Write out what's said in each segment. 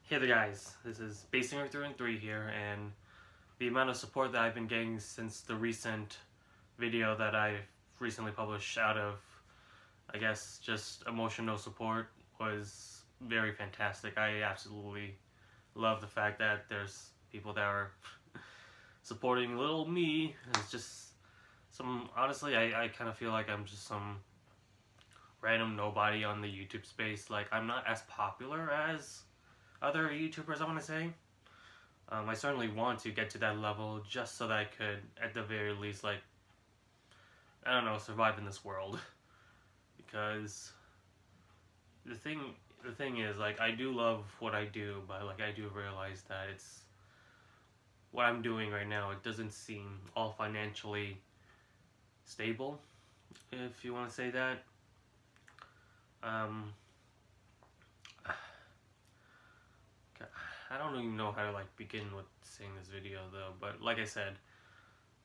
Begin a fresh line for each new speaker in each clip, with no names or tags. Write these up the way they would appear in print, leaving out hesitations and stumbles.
Hey there guys, this is Basinger through and 3 here, and the amount of support that I've been getting since the recent video that I recently published out of, I guess, just emotional support was very fantastic. I absolutely love the fact that there's people that are supporting little me. It's just honestly, I kind of feel like I'm just some random nobody on the YouTube space. Like, I'm not as popular as other YouTubers, I want to say. I certainly want to get to that level just so that I could, at the very least, like, I don't know, survive in this world. Because the thing is, like, I do love what I do, but like I do realize that it's what I'm doing right now. It doesn't seem all financially stable, if you want to say that. I don't even know how to like begin with saying this video though, but like I said,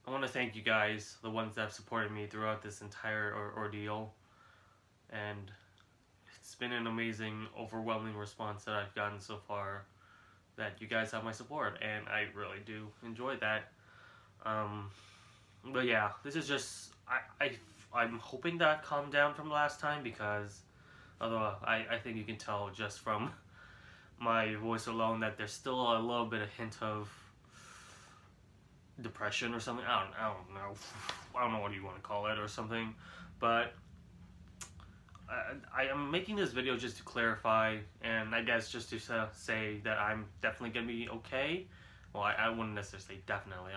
I want to thank you guys, the ones that have supported me throughout this entire ordeal, and it's been an amazing, overwhelming response that I've gotten so far, that you guys have my support, and I really do enjoy that. But yeah, this is just, I'm hoping that calmed down from last time, because although I think you can tell just from my voice alone that there's still a little bit of hint of depression or something. I don't know what you want to call it or something, but I am making this video just to clarify, and I guess just to say that I'm definitely gonna be okay. Well, I wouldn't necessarily say definitely.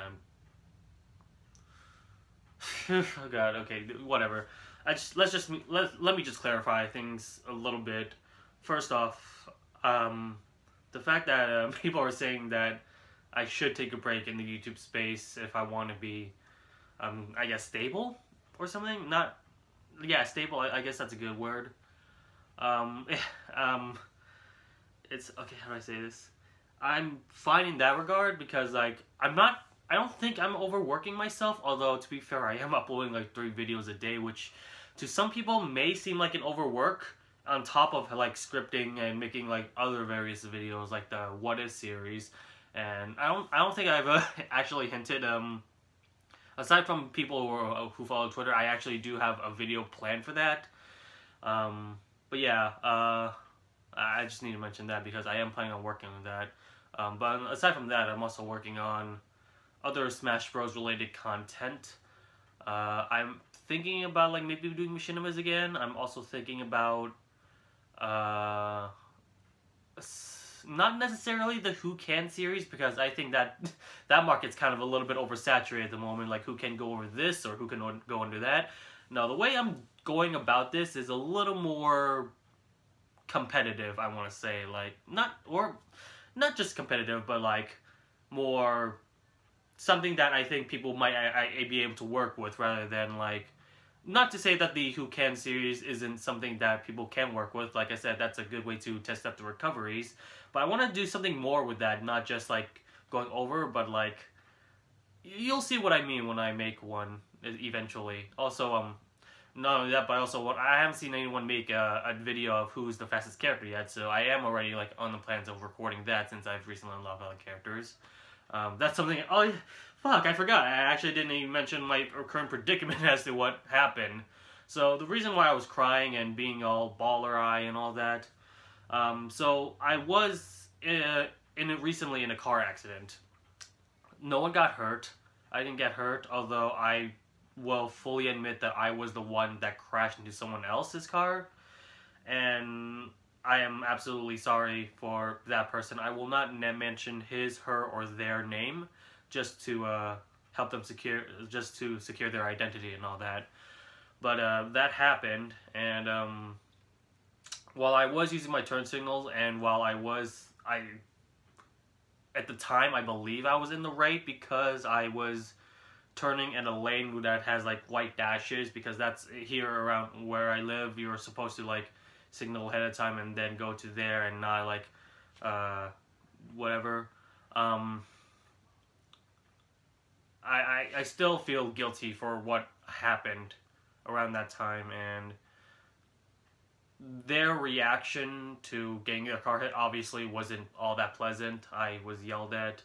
Oh god, okay, whatever. Let me just clarify things a little bit. First off, the fact that people are saying that I should take a break in the YouTube space if I want to be, I guess, stable or something. Not, yeah, stable. I guess that's a good word. It's okay. How do I say this? I'm fine in that regard, because like I don't think I'm overworking myself. Although, to be fair, I am uploading like 3 videos a day, which to some people may seem like an overwork, on top of like scripting and making like other various videos like the What If series. And I don't think I've actually hinted, aside from people who follow Twitter, I actually do have a video planned for that. But yeah, I just need to mention that because I am planning on working on that. But aside from that, I'm also working on other Smash Bros related content. I'm thinking about like maybe doing machinimas again. I'm also thinking about not necessarily the Who Can series, because I think that that market's kind of a little bit oversaturated at the moment. Like, who can go over this or who can go under that. Now, the way I'm going about this is a little more competitive, I want to say. Like, not just competitive, but like more something that I think people might be able to work with, rather than like, not to say that the Who Can series isn't something that people can work with. Like I said, that's a good way to test out the recoveries. But I want to do something more with that, not just like going over, but like, you'll see what I mean when I make one eventually. Also, not only that, but also I haven't seen anyone make a video of who's the fastest character yet, so I am already like on the plans of recording that, since I've recently unlocked other characters. That's something. Oh, fuck! I forgot. I actually didn't even mention my current predicament as to what happened. So the reason why I was crying and being all baller eye and all that. So I was recently in a car accident. No one got hurt. I didn't get hurt, although I will fully admit that I was the one that crashed into someone else's car, and I am absolutely sorry for that person. I will not mention his, her, or their name, just to help them secure their identity and all that. But that happened, and while I was using my turn signals, and while at the time, I believe I was in the right, because I was turning in a lane that has like white dashes, because that's here around where I live. You're supposed to like signal ahead of time and then go to there, and not like whatever. I still feel guilty for what happened around that time, and their reaction to getting their car hit obviously wasn't all that pleasant. I was yelled at.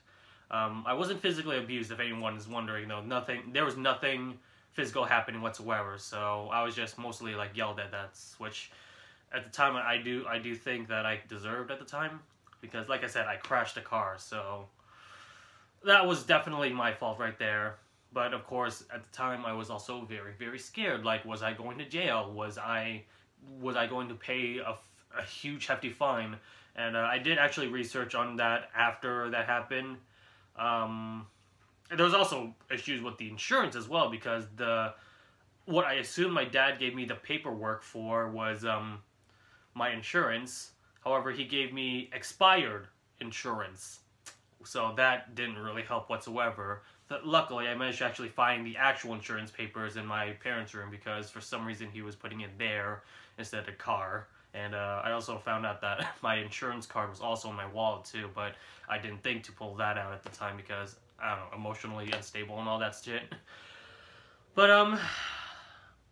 I wasn't physically abused, if anyone is wondering. No, nothing. There was nothing physical happening whatsoever. So I was just mostly like yelled at. That's which, at the time, I do think that I deserved at the time, because like I said, I crashed the car. So that was definitely my fault right there. But of course, at the time, I was also very, very scared. Like, was I going to jail? Was I going to pay a huge, hefty fine? And I did actually research on that after that happened. There was also issues with the insurance as well, because what I assumed my dad gave me the paperwork for was my insurance. However, he gave me expired insurance, so that didn't really help whatsoever. Luckily, I managed to actually find the actual insurance papers in my parents' room, because for some reason he was putting it there instead of the car. And I also found out that my insurance card was also in my wallet too, but I didn't think to pull that out at the time because, I don't know, emotionally unstable and all that shit. But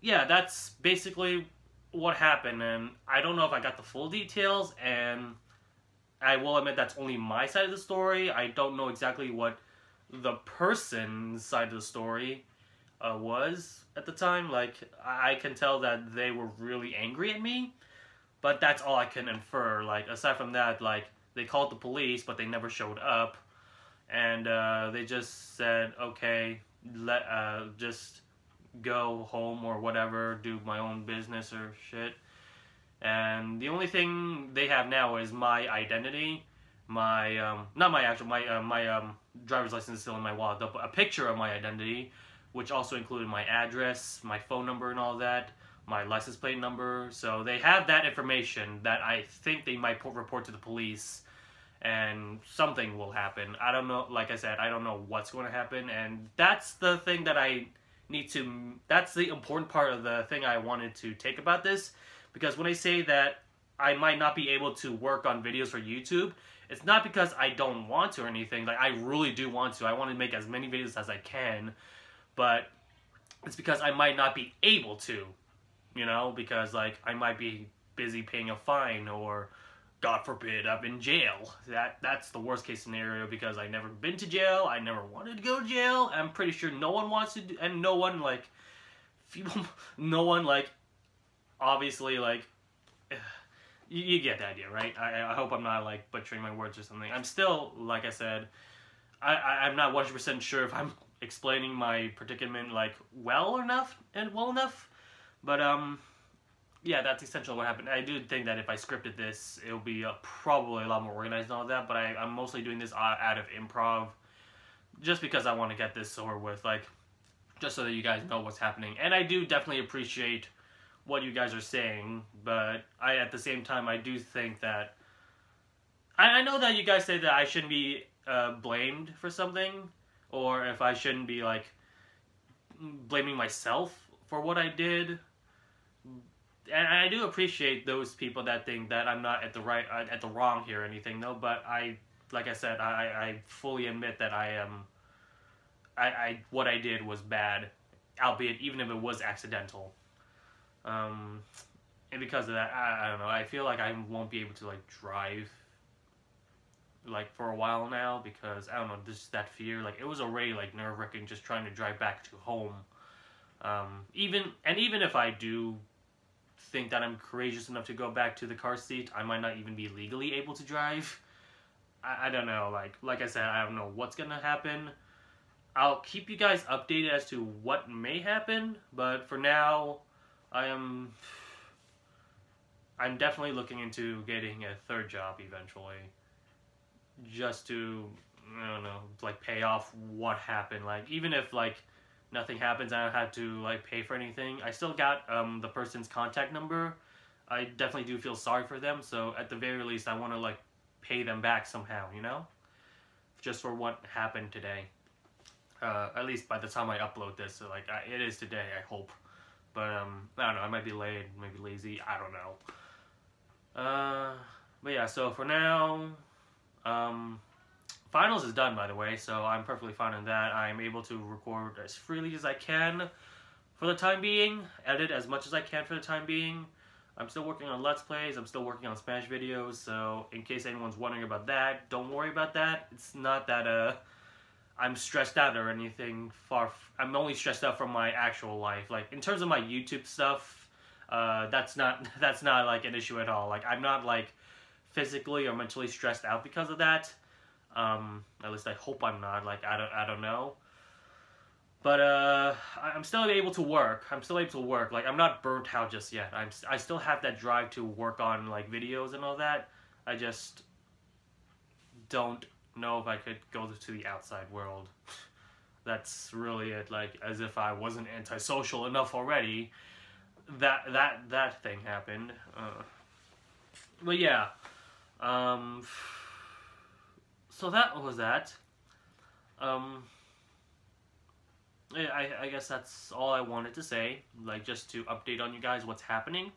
yeah, that's basically what happened, and I don't know if I got the full details, and I will admit that's only my side of the story. I don't know exactly what the person's side of the story was at the time. Like, I can tell that they were really angry at me, but that's all I can infer. Like, aside from that, like, they called the police, but they never showed up, and they just said, okay, just go home or whatever, do my own business or shit. And the only thing they have now is my identity, my not my actual my driver's license is still in my wallet. A picture of my identity, which also included my address, my phone number, and all that, my license plate number. So they have that information that I think they might report to the police, and something will happen. I don't know. Like I said, I don't know what's going to happen, and that's the thing that I need to. That's the important part of the thing I wanted to take about this. Because when I say that I might not be able to work on videos for YouTube, it's not because I don't want to or anything. Like, I really do want to. I want to make as many videos as I can. But it's because I might not be able to. You know? Because, like, I might be busy paying a fine, or, God forbid, I'm in jail. That's the worst case scenario, because I've never been to jail. I never wanted to go to jail. I'm pretty sure no one wants to do, and no one, like, no one, like, obviously, like, you get the idea, right? I hope I'm not, like, butchering my words or something. I'm still, like I said, I'm not 100% sure if I'm explaining my predicament, like, well enough. But, yeah, that's essentially what happened. I do think that if I scripted this, it'll be probably a lot more organized and all that, but I'm mostly doing this out of improv, just because I want to get this over with, like, just so that you guys know what's happening. And I do definitely appreciate what you guys are saying, but at the same time, I do think that I know that you guys say that I shouldn't be blamed for something, or if I shouldn't be, like, blaming myself for what I did. And I do appreciate those people that think that I'm not at the wrong here or anything, though. But like I said, I fully admit that what I did was bad, albeit even if it was accidental. And because of that, I don't know, I feel like I won't be able to, like, drive, like, for a while now, because, I don't know, just that fear, like, it was already, like, nerve-wracking just trying to drive back to home. Even if I do think that I'm courageous enough to go back to the car seat, I might not even be legally able to drive. I don't know, like I said, I don't know what's gonna happen. I'll keep you guys updated as to what may happen, but for now, I'm definitely looking into getting a third job eventually, just to, I don't know, like, pay off what happened. Like, even if, like, nothing happens, I don't have to, like, pay for anything. I still got the person's contact number. I definitely do feel sorry for them, so at the very least, I want to, like, pay them back somehow, you know? Just for what happened today. At least by the time I upload this, so, like, it is today, I hope. But, I don't know, I might be late, maybe lazy, I don't know. But yeah, so for now, finals is done, by the way, so I'm perfectly fine on that. I'm able to record as freely as I can for the time being, edit as much as I can for the time being. I'm still working on Let's Plays, I'm still working on Smash videos, so in case anyone's wondering about that, don't worry about that. It's not that, I'm stressed out or anything. I'm only stressed out from my actual life. Like, in terms of my YouTube stuff, that's not like an issue at all. Like, I'm not like physically or mentally stressed out because of that. At least I hope I'm not. Like, I don't know. But I'm still able to work. Like, I'm not burnt out just yet. I still have that drive to work on like videos and all that. I just don't know if I could go to the outside world. That's really it. Like, as if I wasn't antisocial enough already. That thing happened. But yeah. So that was that. I guess that's all I wanted to say. Like, just to update on you guys what's happening.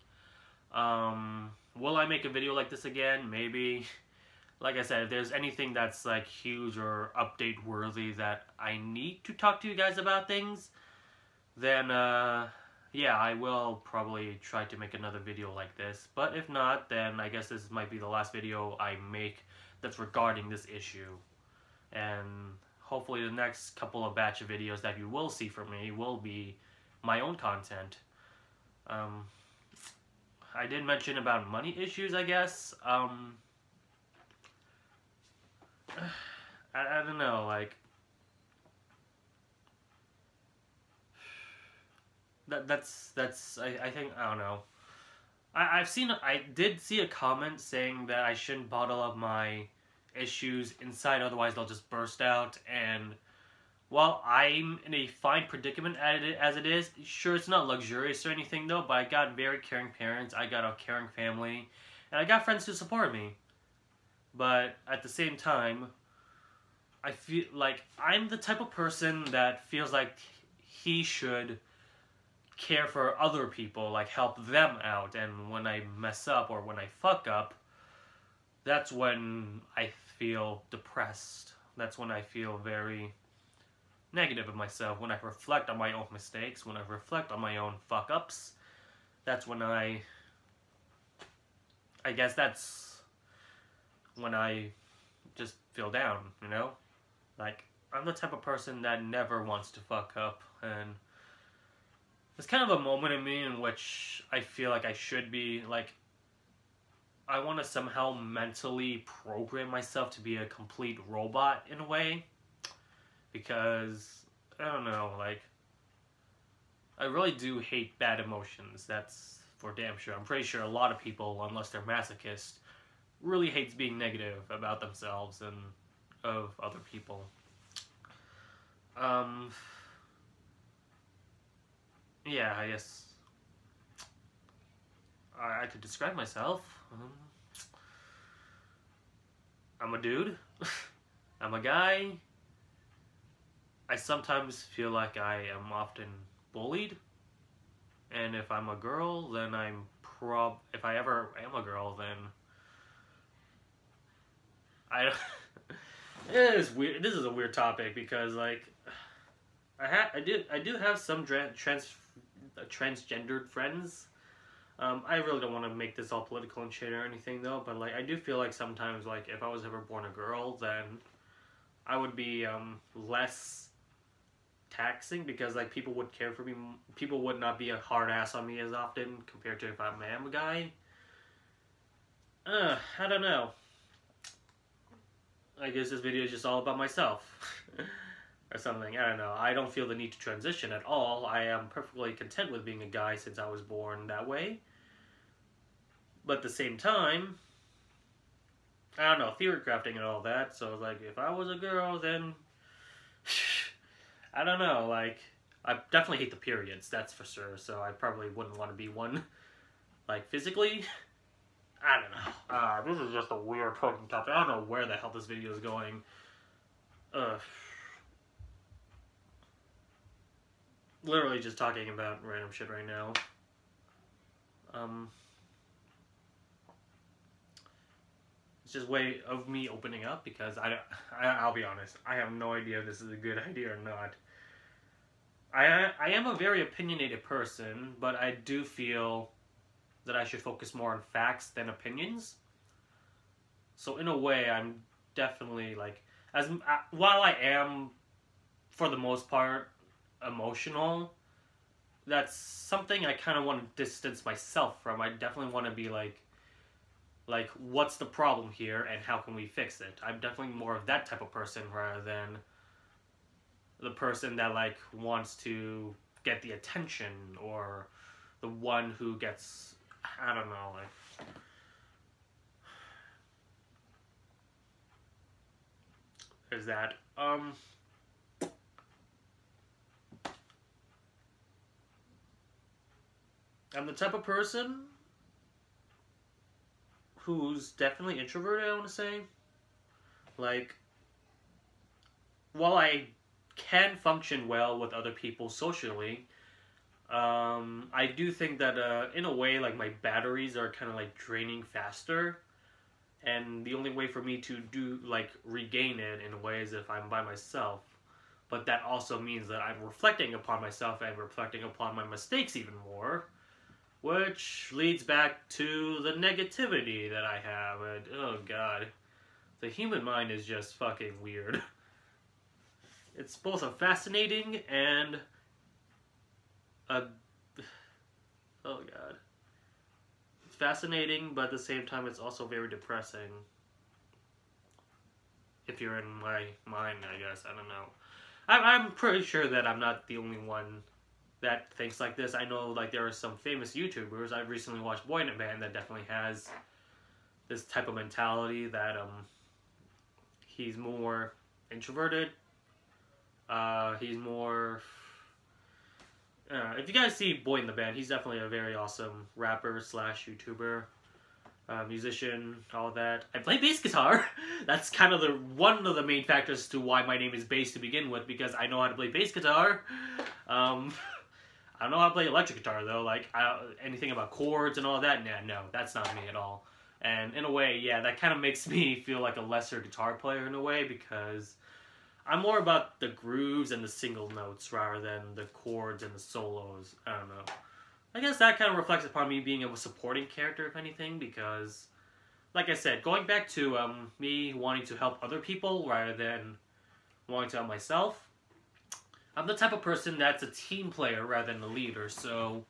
Will I make a video like this again? Maybe. Like I said, if there's anything that's like huge or update worthy that I need to talk to you guys about things, then yeah, I will probably try to make another video like this. But if not, then I guess this might be the last video I make that's regarding this issue. And hopefully the next couple of batch of videos that you will see from me will be my own content. I did mention about money issues, I guess. I don't know, like, that's I think, I don't know. I did see a comment saying that I shouldn't bottle up my issues inside, otherwise they'll just burst out. And while I'm in a fine predicament as it is, sure, it's not luxurious or anything though, but I got very caring parents, I got a caring family, and I got friends who support me. But at the same time, I feel like I'm the type of person that feels like he should care for other people, like help them out. And when I mess up or when I fuck up, that's when I feel depressed. That's when I feel very negative of myself. When I reflect on my own mistakes, when I reflect on my own fuck ups, that's when I guess that's when I just feel down, you know? Like, I'm the type of person that never wants to fuck up, and it's kind of a moment in me in which I feel like I should be, like, I want to somehow mentally program myself to be a complete robot in a way, because, I don't know, like, I really do hate bad emotions, that's for damn sure. I'm pretty sure a lot of people, unless they're masochists, really hates being negative about themselves and of other people. Yeah, I guess I could describe myself. I'm a dude. I'm a guy. I sometimes feel like I am often bullied. And if I'm a girl, then if I ever am a girl, then it is weird. This is a weird topic because, like, I do have some transgendered friends. I really don't want to make this all political and shit or anything though, but like, I do feel like sometimes, like, if I was ever born a girl, then I would be less taxing, because like, people would care for me. People would not be a hard ass on me as often compared to if I am a guy. I don't know. I guess this video is just all about myself. Or something, I don't know. I don't feel the need to transition at all. I am perfectly content with being a guy since I was born that way. But at the same time, I don't know, theory crafting and all that, so like, if I was a girl, then I don't know, like, I definitely hate the periods, that's for sure, so I probably wouldn't want to be one, like, physically. I don't know. This is just a weird fucking topic. I don't know where the hell this video is going. Literally just talking about random shit right now. It's just a way of me opening up, because I'll be honest, I have no idea if this is a good idea or not. I am a very opinionated person, but I do feel that I should focus more on facts than opinions. So in a way, I'm definitely like, while I am for the most part emotional, that's something I kind of want to distance myself from. I definitely want to be like what's the problem here and how can we fix it. I'm definitely more of that type of person rather than the person that like wants to get the attention, or the one who gets, I don't know, like, there's that. I'm the type of person who's definitely introverted, I want to say. Like, while I can function well with other people socially, I do think that in a way, like, my batteries are kind of like draining faster, and the only way for me to do like regain it in a way is if I'm by myself. But that also means that I'm reflecting upon myself and reflecting upon my mistakes even more, which leads back to the negativity that I have. And oh god, the human mind is just fucking weird. It's both a fascinating and a, oh god, it's fascinating, but at the same time it's also very depressing. If you're in my mind, I guess. I don't know. I'm pretty sure that I'm not the only one that thinks like this. I know like there are some famous YouTubers. I've recently watched Boy in a Band that definitely has this type of mentality that he's more introverted. He's more. If you guys see Boy in the Band, he's definitely a very awesome rapper slash YouTuber, musician, all of that. I play bass guitar. That's kind of one of the main factors to why my name is Bass to begin with, because I know how to play bass guitar. I don't know how to play electric guitar though. Like anything about chords and all that. Nah, no, that's not me at all. And in a way, yeah, that kind of makes me feel like a lesser guitar player in a way, because I'm more about the grooves and the single notes rather than the chords and the solos. I don't know. I guess that kind of reflects upon me being a supporting character, if anything, because, like I said, going back to me wanting to help other people rather than wanting to help myself, I'm the type of person that's a team player rather than a leader, so,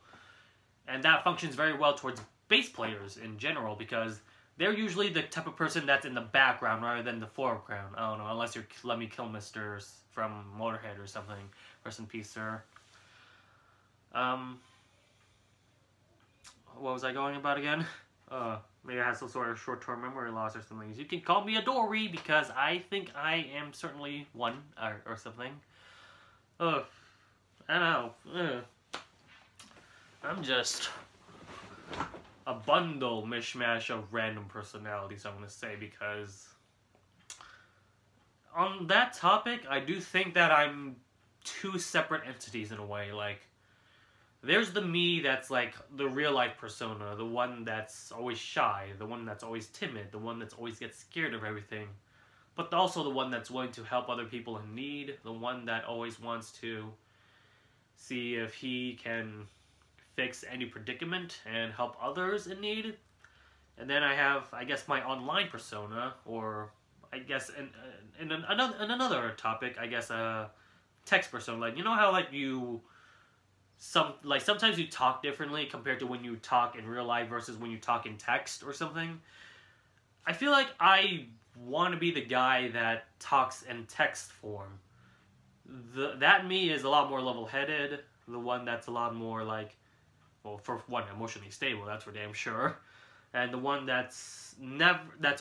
and that functions very well towards bass players in general, because they're usually the type of person that's in the background rather than the foreground. I don't know, unless you're Let Me Kill Mister from Motorhead or something. Rest in peace, sir. What was I going about again? Maybe I had some sort of short-term memory loss or something. You can call me a Dory, because I think I am certainly one, or something. I don't know. I'm just a bundle mishmash of random personalities, I'm going to say, because on that topic, I do think that I'm two separate entities in a way. Like, there's the me that's like the real life persona, the one that's always shy, the one that's always timid, the one that's always gets scared of everything, but also the one that's willing to help other people in need, the one that always wants to see if he can fix any predicament and help others in need. And then I have, I guess, my online persona, or I guess in another topic, I guess a text persona. Like, you know how like sometimes you talk differently compared to when you talk in real life versus when you talk in text or something. I feel like I want to be the guy that talks in text form. That me is a lot more level-headed. The one that's a lot more like, well, for one, emotionally stable, that's for damn sure. And the one that's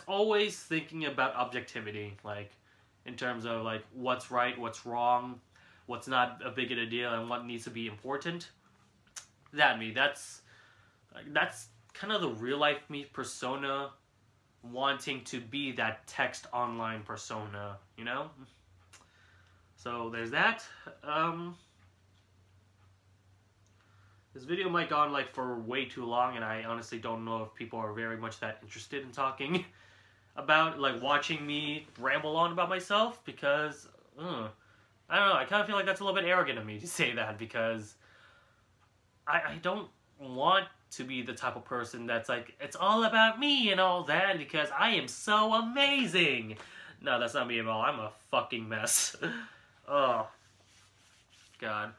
always thinking about objectivity, like in terms of like what's right, what's wrong, what's not a big a deal, and what needs to be important. That me, that's kind of the real life me persona, wanting to be that text online persona, you know? So there's that. This video might go on like for way too long, and I honestly don't know if people are very much that interested in talking about, like, watching me ramble on about myself, because, I don't know, I kind of feel like that's a little bit arrogant of me to say that, because I don't want to be the type of person that's like, it's all about me and all that because I am so amazing. No, that's not me at all. I'm a fucking mess. Oh, God.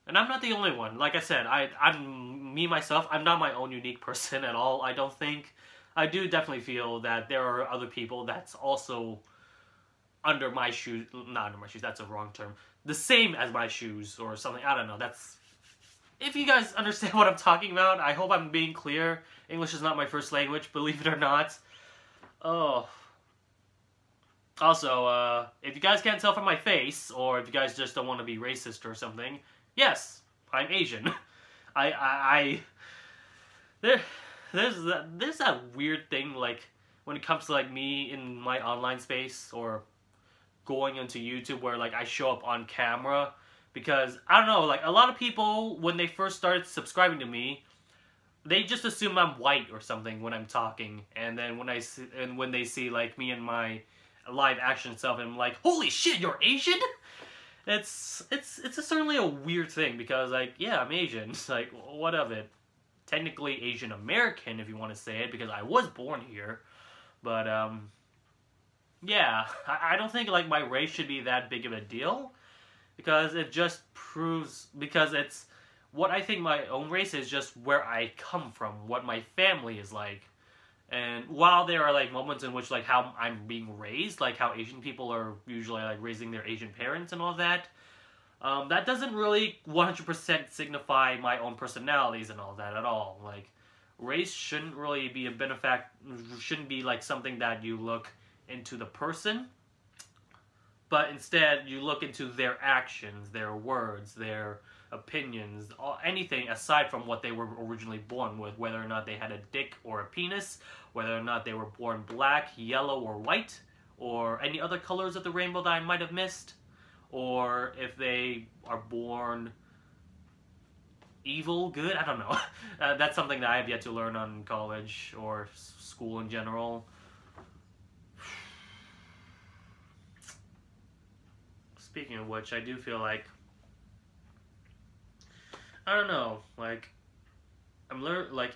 And I'm not the only one. Like I said, I'm me myself. I'm not my own unique person at all. I don't think. I do definitely feel that there are other people that's also under my shoes. Not under my shoes. That's a wrong term. The same as my shoes or something. I don't know. That's. If you guys understand what I'm talking about, I hope I'm being clear. English is not my first language, believe it or not. Oh. Also, if you guys can't tell from my face, or if you guys just don't want to be racist or something, yes, I'm Asian. There's that weird thing, like, when it comes to, like, me in my online space, or going into YouTube, where, like, I show up on camera, because, I don't know, like, a lot of people, when they first started subscribing to me, they just assume I'm white or something when I'm talking, and then when they see, like, me and my live action self, and I'm like, holy shit, you're Asian? It's certainly a weird thing, because, like, yeah, I'm Asian. It's like, what of it? Technically Asian American, if you want to say it, because I was born here. But, yeah, I don't think, like, my race should be that big of a deal, because it just proves, because it's, what I think my own race is just where I come from, what my family is like. And while there are, like, moments in which, like, how I'm being raised, like, how Asian people are usually, like, raising their Asian parents and all that, that doesn't really 100% signify my own personalities and all that at all. Like, race shouldn't really be shouldn't be, like, something that you look into the person, but instead you look into their actions, their words, their opinions, anything aside from what they were originally born with, whether or not they had a dick or a penis, whether or not they were born black, yellow, or white, or any other colors of the rainbow that I might have missed, or if they are born evil, good, I don't know. That's something that I have yet to learn on college or school in general. Speaking of which, I do feel like, I don't know, like,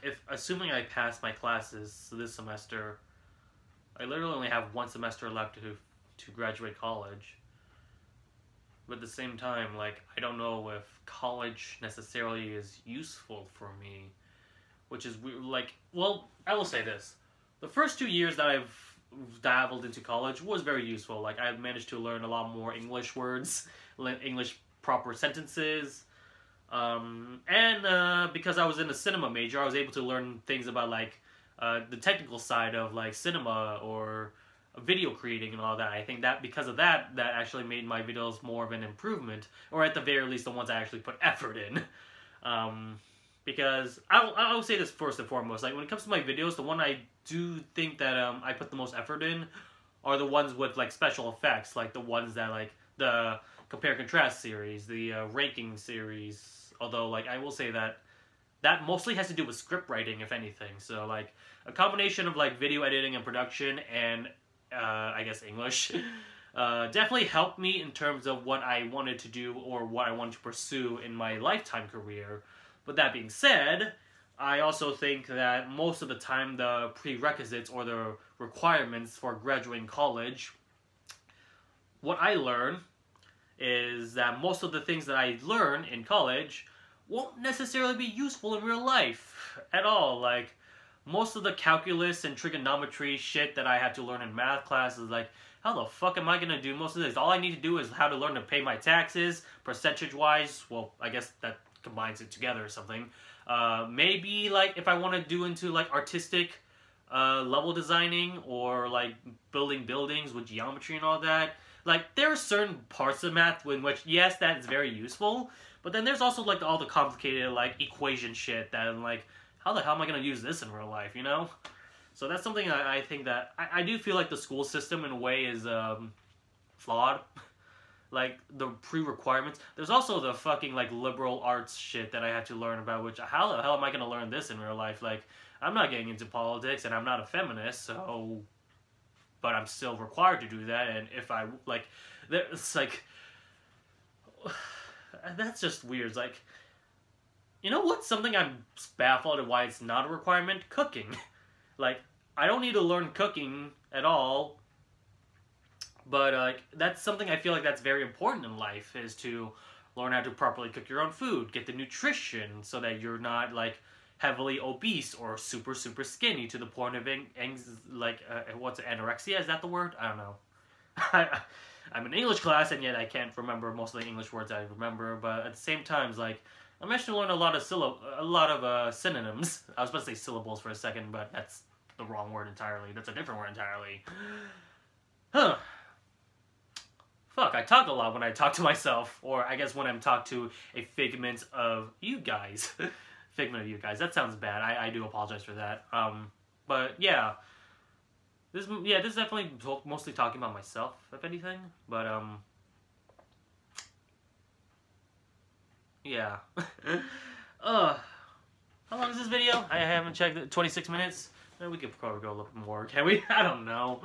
if, assuming I pass my classes this semester, I literally only have one semester left to graduate college. But at the same time, like, I don't know if college necessarily is useful for me, which is weird. Like, well, I will say this. The first 2 years that I've dabbled into college was very useful. Like, I managed to learn a lot more English words, English proper sentences, and because I was in a cinema major, I was able to learn things about, like, the technical side of, like, cinema or video creating and all that. I think that because of that actually made my videos more of an improvement, or at the very least the ones I actually put effort in. Because I'll say this first and foremost, like, when it comes to my videos, the one I do think that I put the most effort in are the ones with, like, special effects, like the ones that, like, the compare contrast series, the ranking series. Although, like, I will say that mostly has to do with script writing, if anything. So, like, a combination of, like, video editing and production and I guess English definitely helped me in terms of what I wanted to do or what I wanted to pursue in my lifetime career. But that being said, I also think that most of the time the prerequisites or the requirements for graduating college, what I learn is that most of the things that I learn in college won't necessarily be useful in real life at all. Like, most of the calculus and trigonometry shit that I had to learn in math class is like, how the fuck am I gonna do most of this? All I need to do is how to learn to pay my taxes, percentage-wise. Well, I guess that combines it together or something. Maybe, like, if I want to do into, like, artistic level designing or, like, building buildings with geometry and all that. Like, there are certain parts of math in which, yes, that is very useful, but then there's also, like, all the complicated, like, equation shit that I'm like, how the hell am I going to use this in real life, you know? So that's something I think that, I do feel like the school system in a way is flawed. Like, the pre-requirements. There's also the fucking, like, liberal arts shit that I had to learn about, which, how the hell am I going to learn this in real life? Like, I'm not getting into politics, and I'm not a feminist, so, but I'm still required to do that, and if I, like, it's like, that's just weird. It's like, You know what's something I'm baffled at why it's not a requirement? Cooking. Like, I don't need to learn cooking at all, but that's something I feel like that's very important in life, is to learn how to properly cook your own food, get the nutrition so that you're not like heavily obese or super super skinny to the point of what's it, anorexia? Is that the word? I don't know. I'm in English class and yet I can't remember most of the English words I remember. But at the same time, like I'm actually learning a lot of synonyms. I was supposed to say syllables for a second, but that's the wrong word entirely. That's a different word entirely. Huh. Fuck, I talk a lot when I talk to myself, or I guess when I'm talked to a figment of you guys. Figment of you guys. That sounds bad. I do apologize for that. But yeah. This is definitely mostly talking about myself, if anything. But, yeah. How long is this video? I haven't checked it. 26 minutes? We could probably go a little bit more, can we? I don't know.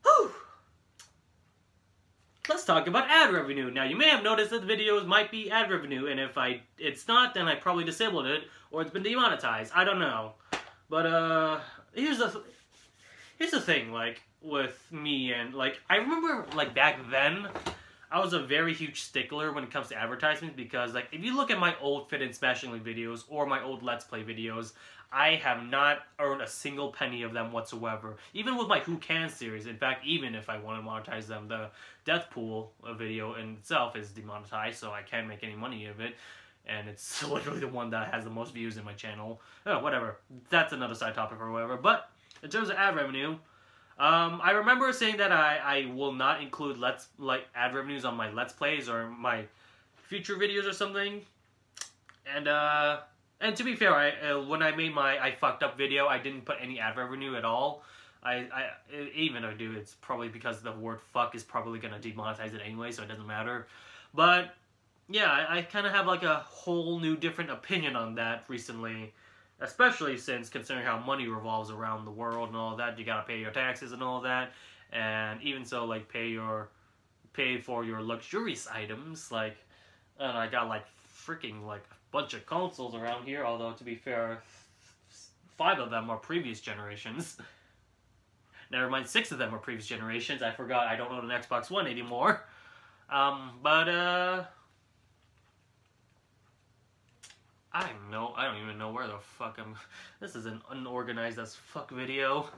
Whew. Let's talk about ad revenue. Now, you may have noticed that the videos might be ad revenue, and if it's not, then I probably disabled it, or it's been demonetized. I don't know. But, here's the thing, like, with me, and, like, I remember, like, back then, I was a very huge stickler when it comes to advertisements, because, like, if you look at my old Fit and Smashing League videos, or my old Let's Play videos, I have not earned a single penny of them whatsoever. Even with my Who Can series. In fact, even if I want to monetize them, the Death Pool video in itself is demonetized, so I can't make any money of it. And it's literally the one that has the most views in my channel. Oh, whatever. That's another side topic or whatever. But in terms of ad revenue, I remember saying that I will not include ad revenues on my Let's Plays or my future videos or something. And to be fair, when I made my I fucked up video, I didn't put any ad revenue at all. Even if I do, it's probably because the word fuck is probably going to demonetize it anyway, so it doesn't matter. But yeah, I kind of have like a whole new different opinion on that recently. Especially since considering how money revolves around the world and all that, you gotta pay your taxes and all that, and even so, like pay for your luxurious items. Like, I got like freaking like a bunch of consoles around here. Although to be fair, 5 of them are previous generations. Never mind, 6 of them are previous generations. I forgot I don't own an Xbox One anymore. I don't even know where the fuck I'm... This is an unorganized as fuck video.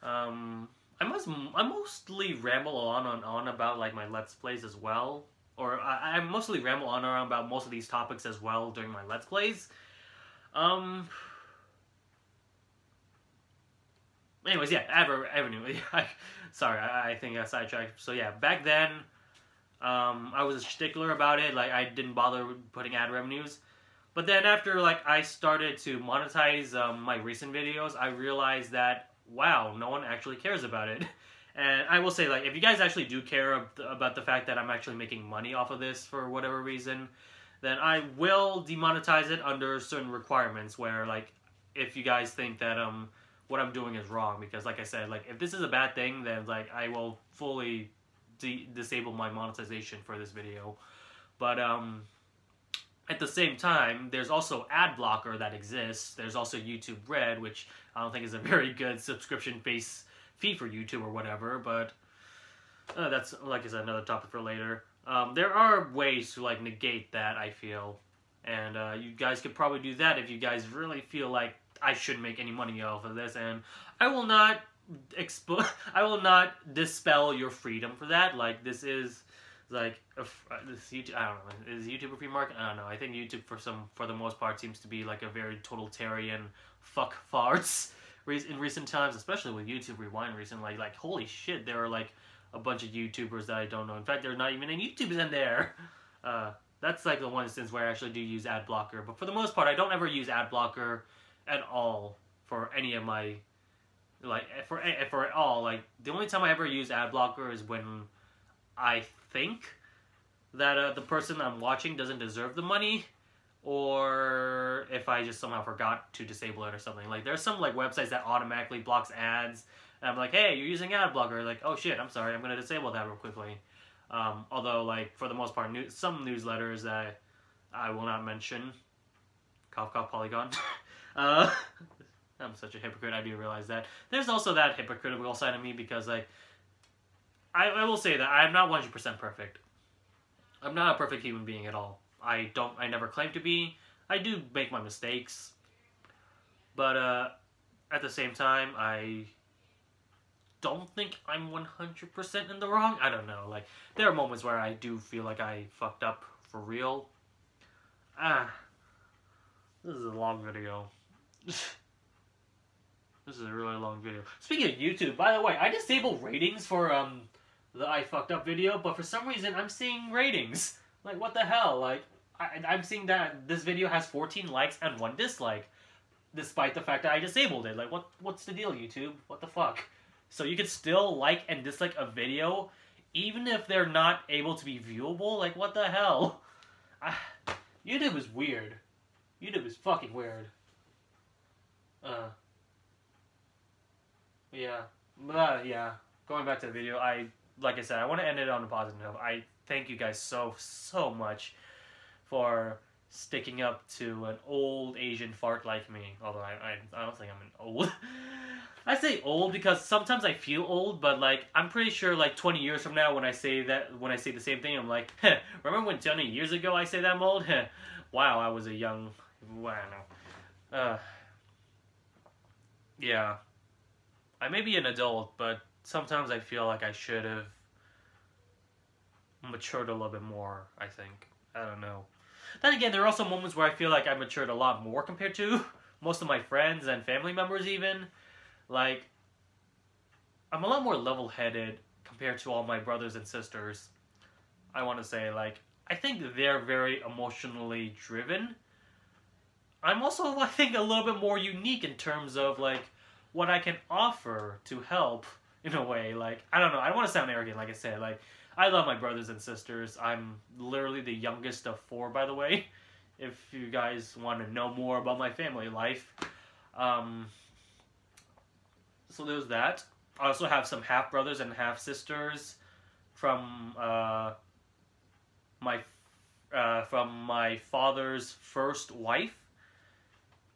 I mostly ramble on and on about like my Let's Plays as well. Or I mostly ramble on and on about most of these topics as well during my Let's Plays. Anyways, yeah, ad revenue. Sorry, I think I sidetracked. So yeah, back then, I was a stickler about it. Like, I didn't bother putting ad revenues. But then after, like, I started to monetize my recent videos, I realized that, wow, no one actually cares about it. And I will say, like, if you guys actually do care about the fact that I'm actually making money off of this for whatever reason, then I will demonetize it under certain requirements where, like, if you guys think that what I'm doing is wrong. Because, like I said, like, if this is a bad thing, then, like, I will fully disable my monetization for this video. But, at the same time, there's also ad blocker that exists. There's also YouTube Red, which I don't think is a very good subscription-based fee for YouTube or whatever, but that's, like I said, another topic for later. There are ways to, like, negate that, I feel. And you guys could probably do that if you guys really feel like I shouldn't make any money off of this. And I will not dispel your freedom for that. Like, this is... Like, this YouTube, I don't know, is YouTube a free market? I don't know. I think YouTube, for the most part, seems to be like a very totalitarian fuck farts in recent times, especially with YouTube Rewind recently. Like, holy shit, there are like a bunch of YouTubers that I don't know. In fact, there are not even any YouTubers in there. That's like the one instance where I actually do use ad blocker. But for the most part, I don't ever use ad blocker at all for any of my, like, for at all. Like, the only time I ever use ad blocker is when I think that the person I'm watching doesn't deserve the money, or if I just somehow forgot to disable it or something. Like, there's some like websites that automatically blocks ads, and I'm like, hey, you're using ad blocker. Like, oh shit, I'm sorry, I'm gonna disable that real quickly. Although, like, for the most part, some newsletters that I will not mention, Cough cough polygon. uh, I'm such a hypocrite. I do realize that. There's also that hypocritical side of me because like I will say that I'm not 100% perfect. I'm not a perfect human being at all. I never claim to be. I do make my mistakes. But at the same time, I don't think I'm 100% in the wrong. I don't know. Like, there are moments where I do feel like I fucked up for real. This is a long video. This is a really long video. Speaking of YouTube, by the way, I disabled ratings for the I fucked up video, but for some reason I'm seeing ratings. Like, what the hell? Like, I'm seeing that this video has 14 likes and 1 dislike, despite the fact that I disabled it. Like, what's the deal, YouTube? What the fuck? So you can still like and dislike a video, even if they're not able to be viewable? Like, what the hell? YouTube is weird. YouTube is fucking weird. Yeah. But, yeah. Going back to the video, like I said, I want to end it on a positive note. I thank you guys so much for sticking up to an old Asian fart like me. Although I don't think I'm an old. I say old because sometimes I feel old, but like I'm pretty sure like 20 years from now when I say the same thing, I'm like, remember when 20 years ago I say that I'm old? Wow, I was a young. I don't know. Yeah. I may be an adult, but sometimes I feel like I should have matured a little bit more, I think. I don't know. Then again, there are also moments where I feel like I matured a lot more compared to most of my friends and family members even. Like, I'm a lot more level-headed compared to all my brothers and sisters. I want to say, like, I think they're very emotionally driven. I'm also, I think, a little bit more unique in terms of, like, what I can offer to help, in a way. Like, I don't know, I don't want to sound arrogant, like I said. Like, I love my brothers and sisters. I'm literally the youngest of 4, by the way, if you guys want to know more about my family life. So there's that. I also have some half-brothers and half-sisters from my father's first wife.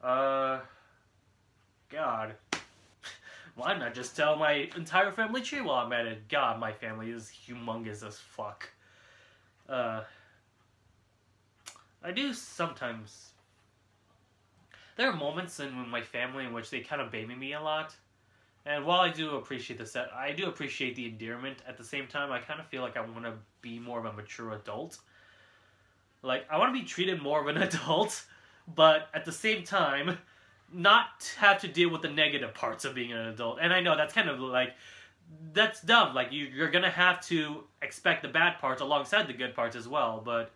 God. Why not just tell my entire family tree while I'm at it? God, my family is humongous as fuck. I do sometimes. There are moments in my family in which they kind of baby me a lot. And while I do appreciate I do appreciate the endearment, at the same time, I kind of feel like I want to be more of a mature adult. Like, I want to be treated more of an adult, but at the same time, not have to deal with the negative parts of being an adult. And I know that's kind of like, that's dumb. Like, you're gonna have to expect the bad parts alongside the good parts as well, but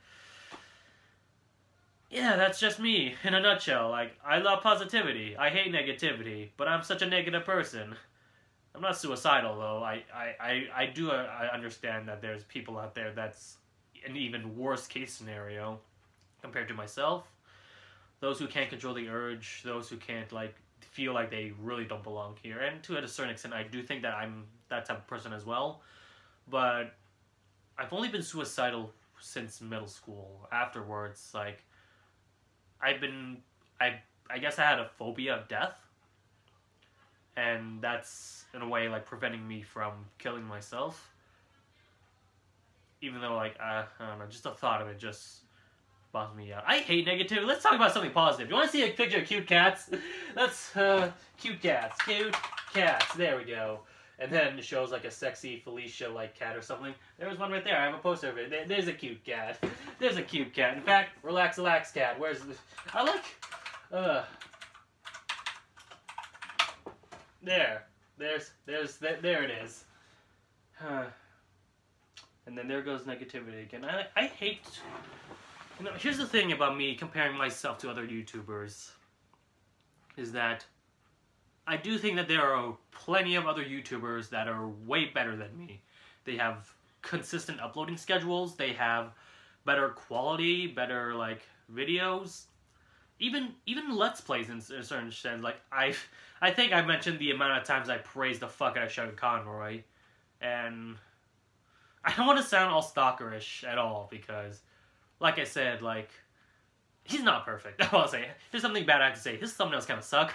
yeah, that's just me in a nutshell. Like, I love positivity. I hate negativity, but I'm such a negative person. I'm not suicidal, though. I do understand that there's people out there that's an even worse case scenario compared to myself. Those who can't control the urge, those who can't, like, feel like they really don't belong here. And to a certain extent, I do think that I'm that type of person as well. But I've only been suicidal since middle school. Afterwards, like, I guess I had a phobia of death. And that's, in a way, like, preventing me from killing myself. Even though, like, I don't know, just the thought of it just bums me out. I hate negativity. Let's talk about something positive. You want to see a picture of cute cats? That's, cute cats. Cute cats. There we go. And then it shows, like, a sexy Felicia-like cat or something. There's one right there. I have a poster of it. There's a cute cat. There's a cute cat. In fact, relax cat. Where's the... I like... There. There it is. And then there goes negativity again. I hate... You know, here's the thing about me comparing myself to other YouTubers. Is that I do think that there are plenty of other YouTubers that are way better than me. They have consistent uploading schedules. They have better quality, better, like, videos. Even Let's Plays in a certain sense. Like, I think I mentioned the amount of times I praised the fuck out of Sean Conroy. And I don't want to sound all stalkerish at all because, like I said, like, he's not perfect. I'll say. There's something bad I have to say. His thumbnails kind of suck.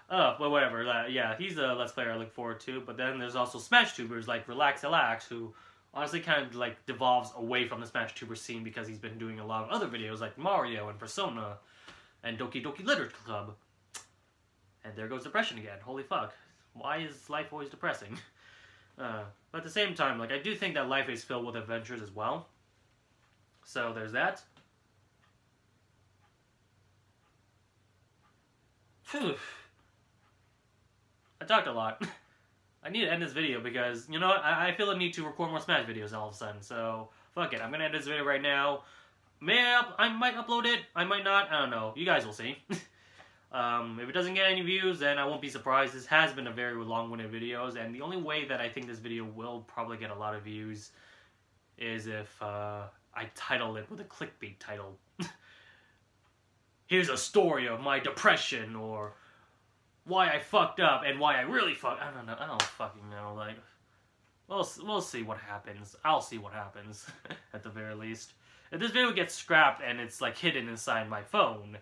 But whatever. Yeah, he's a Let's Player I look forward to. But then there's also Smash Tubers like Relax, who honestly kind of like devolves away from the Smash Tuber scene because he's been doing a lot of other videos like Mario and Persona and Doki Doki Literature Club. And there goes depression again. Holy fuck. Why is life always depressing? But at the same time, like, I do think that life is filled with adventures as well. So there's that. Phew. I talked a lot. I need to end this video because, you know what, I feel a need to record more Smash videos all of a sudden. So, fuck it. I'm gonna end this video right now. I might upload it. I might not. I don't know. You guys will see. If it doesn't get any views, then I won't be surprised. This has been a very long-winded video, and the only way that I think this video will probably get a lot of views is if I title it with a clickbait title. Here's a story of my depression, or why I fucked up, and why I really fucked. I don't know. I don't fucking know. Like, we'll see what happens. I'll see what happens, at the very least. If this video gets scrapped and it's like hidden inside my phone,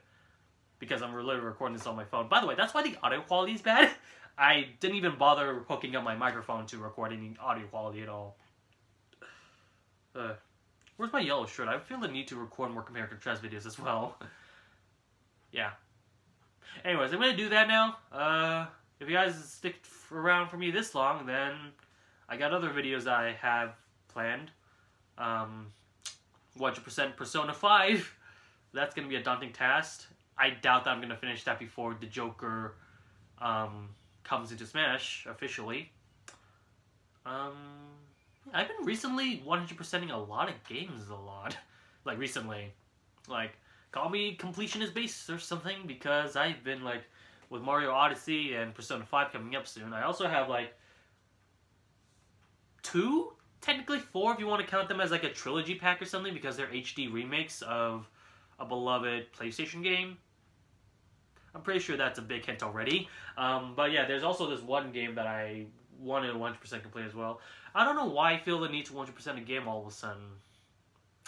because I'm literally recording this on my phone. By the way, that's why the audio quality is bad. I didn't even bother hooking up my microphone to record any audio quality at all. Where's my yellow shirt? I feel the need to record more compare and contrast videos as well. Yeah. Anyways, I'm going to do that now. If you guys stick around for me this long, then I got other videos I have planned. 100% Persona 5. That's going to be a daunting task. I doubt that I'm going to finish that before the Joker comes into Smash officially. I've been recently 100%ing a lot of games a lot. Like, recently. Like, call me completionist base or something, because I've been, like, with Mario Odyssey and Persona 5 coming up soon. I also have, like, 2? Technically 4 if you want to count them as, like, a trilogy pack or something, because they're HD remakes of a beloved PlayStation game. I'm pretty sure that's a big hint already. But yeah, there's also this one game that I wanted to 100% complete as well. I don't know why I feel the need to 100% a game all of a sudden.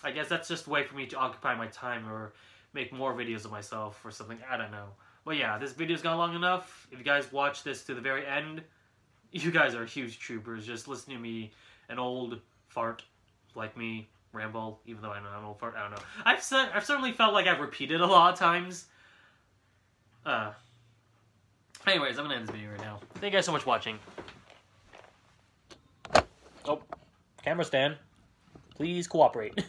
I guess that's just a way for me to occupy my time or make more videos of myself or something. I don't know. But yeah, this video's gone long enough. If you guys watch this to the very end, you guys are huge troopers. Just listen to me, an old fart like me, ramble, even though I know I'm an old fart. I don't know. I've certainly felt like I've repeated a lot of times. Anyways, I'm gonna end this video right now. Thank you guys so much for watching. Oh, camera stand. Please cooperate.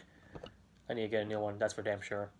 I need to get a new one, that's for damn sure.